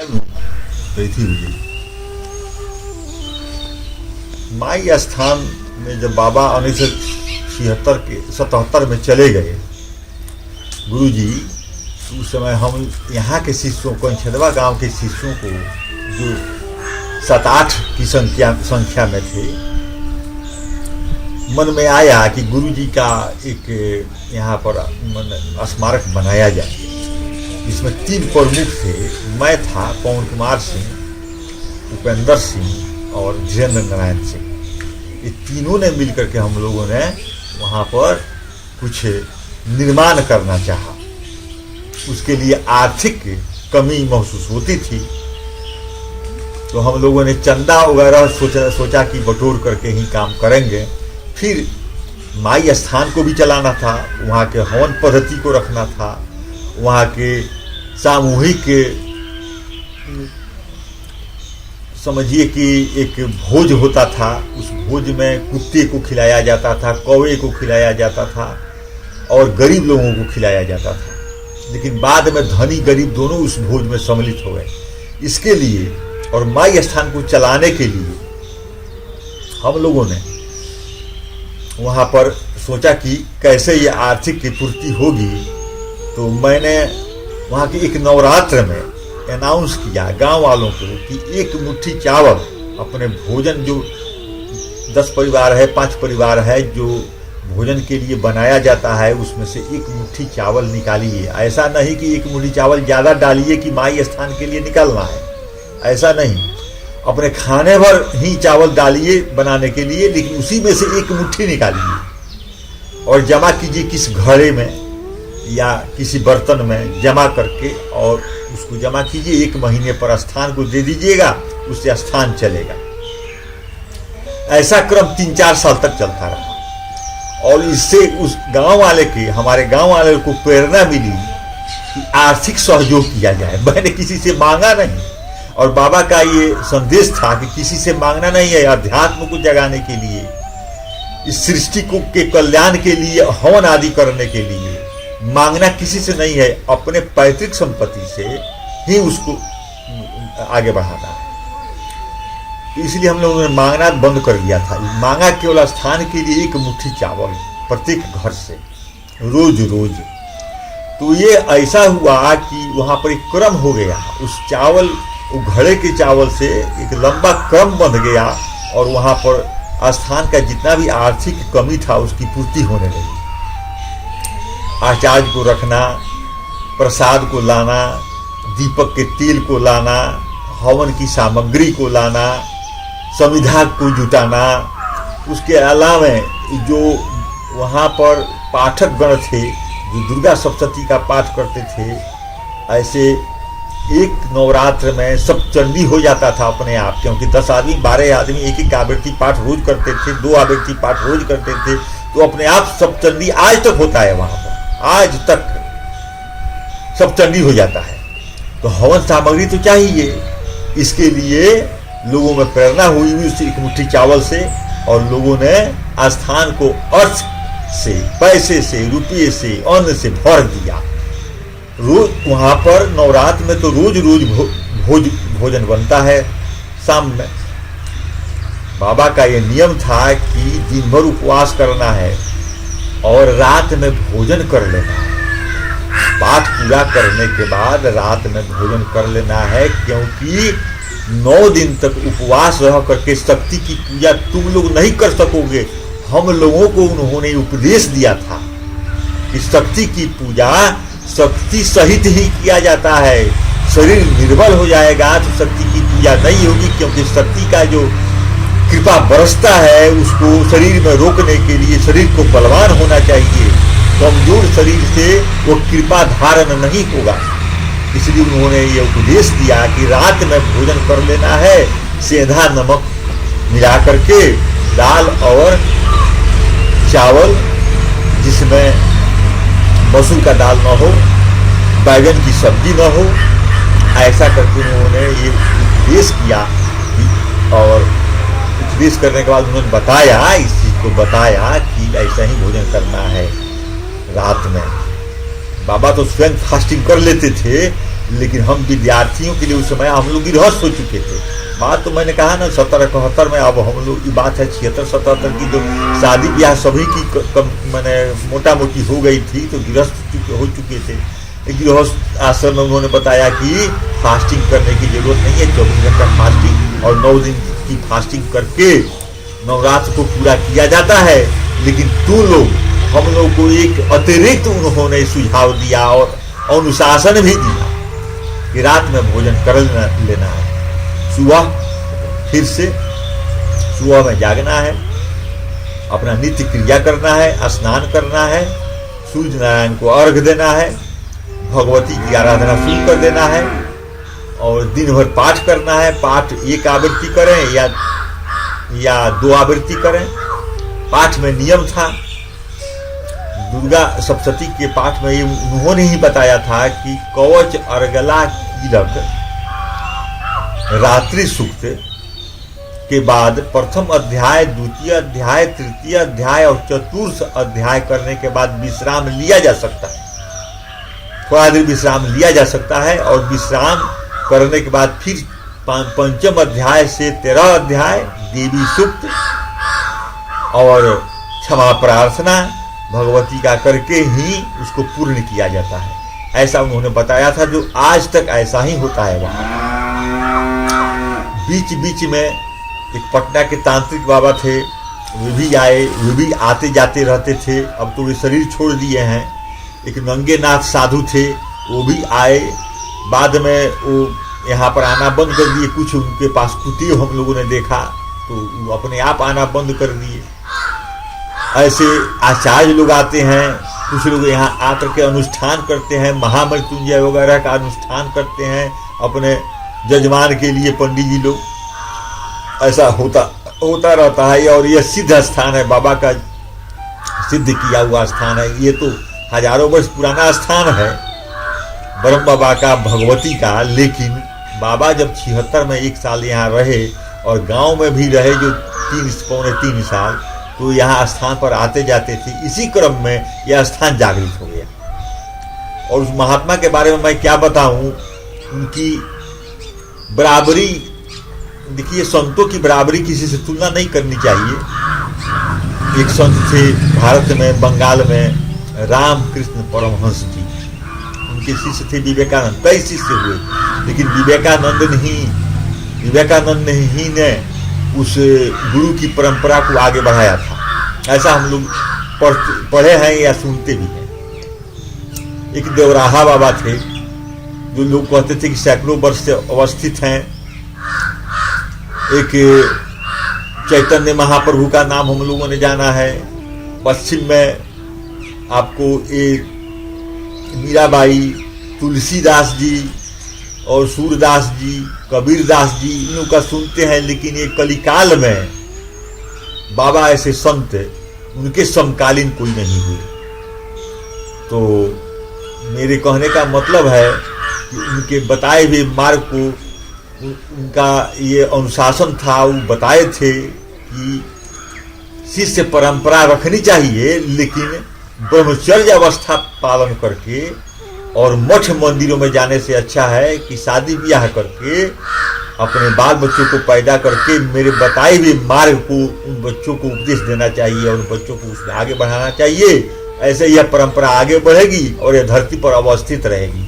गई थी हुई माई स्थान में जब बाबा 1976 के 77 में चले गए गुरुजी, तो उस समय हम यहाँ के शिष्यों को, छदवा गांव के शिष्यों को जो 7-8 की संख्या में थे, मन में आया कि गुरुजी का एक यहाँ पर स्मारक बनाया जाए। इसमें 3 प्रमुख थे, मैं था, पवन कुमार सिंह, उपेंद्र सिंह और धीरेन्द्र नारायण सिंह। ये तीनों ने मिलकर के हम लोगों ने वहाँ पर कुछ निर्माण करना चाहा। उसके लिए आर्थिक कमी महसूस होती थी, तो हम लोगों ने चंदा वगैरह सोचा कि बटोर करके ही काम करेंगे। फिर माई स्थान को भी चलाना था, वहाँ के हवन पद्धति को रखना था, वहाँ के सामूहिक समझिए कि एक भोज होता था। उस भोज में कुत्ते को खिलाया जाता था, कौवे को खिलाया जाता था और गरीब लोगों को खिलाया जाता था। लेकिन बाद में धनी गरीब दोनों उस भोज में सम्मिलित हो गए। इसके लिए और माई स्थान को चलाने के लिए हम लोगों ने वहाँ पर सोचा कि कैसे ये आर्थिक की पूर्ति होगी। तो मैंने वहाँ के एक नवरात्र में अनाउंस किया गांव वालों को कि 1 मुट्ठी चावल अपने भोजन, जो 10 परिवार है, 5 परिवार है, जो भोजन के लिए बनाया जाता है, उसमें से 1 मुट्ठी चावल निकालिए। ऐसा नहीं कि 1 मुट्ठी चावल ज़्यादा डालिए कि माई स्थान के लिए निकालना है, ऐसा नहीं। अपने खाने भर ही चावल डालिए बनाने के लिए, लेकिन उसी में से 1 मुट्ठी निकालिए और जमा कीजिए किस घड़े में या किसी बर्तन में जमा करके, और उसको जमा कीजिए। 1 महीने पर स्थान को दे दीजिएगा, उससे स्थान चलेगा। ऐसा क्रम 3-4 साल तक चलता रहा और इससे उस गांव वाले के, हमारे गांव वाले को प्रेरणा मिली कि आर्थिक सहयोग किया जाए। मैंने किसी से मांगा नहीं, और बाबा का ये संदेश था कि किसी से मांगना नहीं है। अध्यात्म को जगाने के लिए, इस सृष्टि को के कल्याण के लिए, हवन आदि करने के लिए मांगना किसी से नहीं है। अपने पैतृक संपत्ति से ही उसको आगे बढ़ाना है। तो इसलिए हम लोगों ने मांगना बंद कर दिया था। मांगा केवल स्थान के लिए 1 मुट्ठी चावल प्रत्येक घर से रोज रोज। तो ये ऐसा हुआ कि वहाँ पर एक क्रम हो गया। उस चावल, वो घड़े के चावल से एक लंबा क्रम बन गया और वहाँ पर स्थान का जितना भी आर्थिक कमी था उसकी पूर्ति होने लगी। आचार्य को रखना, प्रसाद को लाना, दीपक के तेल को लाना, हवन की सामग्री को लाना, समिधा को जुटाना। उसके अलावा जो वहाँ पर पाठक गण थे जो दुर्गा सप्तशती का पाठ करते थे, ऐसे एक नवरात्र में सप्तचंडी हो जाता था अपने आप, क्योंकि 10 आदमी 12 आदमी एक आवृत्ति पाठ रोज करते थे, 2 आवृत्ति पाठ रोज करते थे। तो अपने आप सप्तचंडी आज तक होता है वहाँ पर, आज तक सप्तचंडी हो जाता है। तो हवन सामग्री तो चाहिए। इसके लिए लोगों में प्रेरणा हुई उस 1 मुट्ठी चावल से, और लोगों ने आस्थान को अर्थ से, पैसे से, रुपये से, अन्न से भर दिया। रोज वहाँ पर नवरात्र में तो रोज रोज भोजन बनता है शाम में। बाबा का ये नियम था कि दिन भर उपवास करना है और रात में भोजन कर लेना है। पाठ पूरा करने के बाद रात में भोजन कर लेना है, क्योंकि 9 दिन तक उपवास रह करके शक्ति की पूजा तुम लोग नहीं कर सकोगे। हम लोगों को उन्होंने उपदेश दिया था कि शक्ति की पूजा शक्ति सहित ही किया जाता है। शरीर निर्बल हो जाएगा तो शक्ति की पूजा नहीं होगी, क्योंकि शक्ति का जो कृपा बरसता है उसको शरीर में रोकने के लिए शरीर को बलवान होना चाहिए। कमजोर शरीर से वो कृपा धारण नहीं होगा। इसलिए उन्होंने ये उपदेश दिया कि रात में भोजन कर लेना है, सेंधा नमक मिला करके, दाल और चावल जिसमें मसूर का दाल न हो, बैगन की सब्जी न हो, ऐसा करके उन्होंने ये उपदेश किया। और उपदेश करने के बाद उन्होंने बताया, इस चीज़ को बताया कि ऐसा ही भोजन करना है रात में। बाबा तो स्वयं फास्टिंग कर लेते थे, लेकिन हम विद्यार्थियों के लिए उस समय हम लोग गृहस्थ हो चुके थे। बात तो मैंने कहा ना 70-71 में, अब हम लोग की बात है 76-77 की, तो शादी ब्याह सभी की मैंने मोटा मोटी हो गई थी, तो गृहस्थ हो चुके थे। गृहस्थ आश्रम में उन्होंने बताया कि फास्टिंग करने की जरूरत नहीं है, 24 घंटा फास्टिंग और 9 दिन की फास्टिंग करके नवरात्र को पूरा किया जाता है। लेकिन तू लोग हम लोग को एक अतिरिक्त उन्होंने सुझाव दिया और अनुशासन भी दिया कि रात में भोजन कर लेना है, सुबह फिर से सुबह में जागना है, अपना नित्य क्रिया करना है, स्नान करना है, सूर्य नारायण को अर्घ देना है, भगवती की आराधना शुरू कर देना है और दिन भर पाठ करना है। पाठ एक आवृत्ति करें या 2 आवृत्ति करें। पाठ में नियम था, दुर्गा सप्तशती के पाठ में ये उन्होंने ही बताया था कि कवच अर्गला कीलक रात्रि सूक्त के बाद प्रथम अध्याय, द्वितीय अध्याय, तृतीय अध्याय और चतुर्थ अध्याय करने के बाद विश्राम लिया जा सकता है, थोड़ा देर विश्राम लिया जा सकता है और विश्राम करने के बाद फिर पंचम अध्याय से 13 अध्याय देवी सूक्त और क्षमा प्रार्थना भगवती का करके ही उसको पूर्ण किया जाता है। ऐसा उन्होंने बताया था, जो आज तक ऐसा ही होता है। वहां बीच बीच में एक पटना के तांत्रिक बाबा थे, वे भी आए, वे भी आते जाते रहते थे। अब तो वे शरीर छोड़ दिए हैं। एक नंगेनाथ साधु थे, वो भी आए। बाद में वो यहाँ पर आना बंद कर दिए। कुछ उनके पास कुटीर हम लोगों ने देखा तो वो अपने आप आना बंद कर दिए। ऐसे आचार्य लोग आते हैं, कुछ लोग यहाँ आकर के अनुष्ठान करते हैं, महामृत्युंजय वगैरह का अनुष्ठान करते हैं अपने जजमान के लिए, पंडित जी लोग। ऐसा होता रहता है और यह सिद्ध स्थान है, बाबा का सिद्ध किया हुआ स्थान है। ये तो हजारों वर्ष पुराना स्थान है ब्रह्म बाबा का, भगवती का। लेकिन बाबा जब 76 में 1 साल यहाँ रहे और गांव में भी रहे जो 3-3 साल, तो यहाँ स्थान पर आते जाते थे। इसी क्रम में यह स्थान जागृत हो गया। और उस महात्मा के बारे में मैं क्या बताऊं, उनकी बराबरी, देखिए संतों की बराबरी किसी से तुलना नहीं करनी चाहिए। एक संत थे भारत में, बंगाल में, रामकृष्ण परमहंस जी, उनके शिष्य थे विवेकानंद। कई शिष्य हुए, लेकिन विवेकानंद ही ने उस गुरु की परंपरा को आगे बढ़ाया था। ऐसा हम लोग पढ़े हैं या सुनते भी हैं। एक देवराहा बाबा थे, जो लोग कहते थे कि सैकड़ों वर्ष से अवस्थित हैं। एक चैतन्य महाप्रभु का नाम हम लोगों ने जाना है। पश्चिम में आपको एक मीराबाई, तुलसीदास जी और सूरदास जी, कबीरदास जी, इन लोग का सुनते हैं। लेकिन ये कलिकाल में बाबा ऐसे संत उनके समकालीन कोई नहीं हुए। तो मेरे कहने का मतलब है कि उनके बताए हुए मार्ग को, उनका ये अनुशासन था, वो बताए थे कि शिष्य परंपरा रखनी चाहिए, लेकिन ब्रह्मचर्य अवस्था पालन करके। और मठ मंदिरों में जाने से अच्छा है कि शादी ब्याह करके अपने बाल बच्चों को पैदा करके मेरे बताए हुए मार्ग को उन बच्चों को उपदेश देना चाहिए और उन बच्चों को उसमें आगे बढ़ाना चाहिए। ऐसे यह परंपरा आगे बढ़ेगी और यह धरती पर अवस्थित रहेगी।